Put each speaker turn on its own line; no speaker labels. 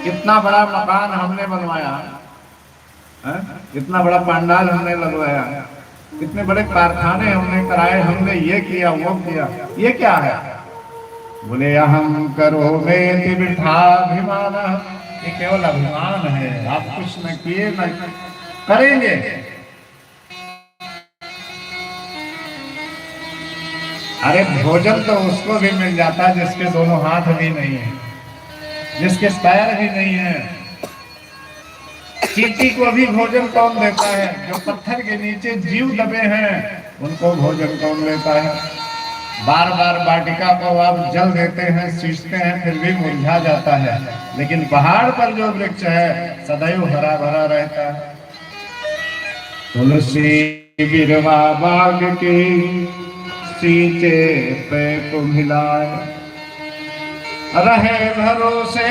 कितना बड़ा मकान हमने बनवाया है, कितना बड़ा पंडाल हमने लगवाया, कितने बड़े कारखाने हमने कराए, हमने ये किया वो किया, ये क्या है? बोले अहम करो वेति वृथाभिमान, ये केवल अभिमान है, आप कुछ न किए न करेंगे। अरे भोजन तो उसको भी मिल जाता है जिसके दोनों हाथ भी नहीं है, जिसके पैर भी नहीं है। चींटी को भी भोजन कौन देता है? जो पत्थर के नीचे जीव दबे हैं उनको भोजन कौन देता है? बार बार वाटिका को आप जल देते हैं, सींचते हैं, फिर भी मुरझा जाता है, लेकिन पहाड़ पर जो वृक्ष है सदैव हरा भरा रहता है। तुलसी बिरवा बाग की सींचे पे को मिलाए, रहे भरोसे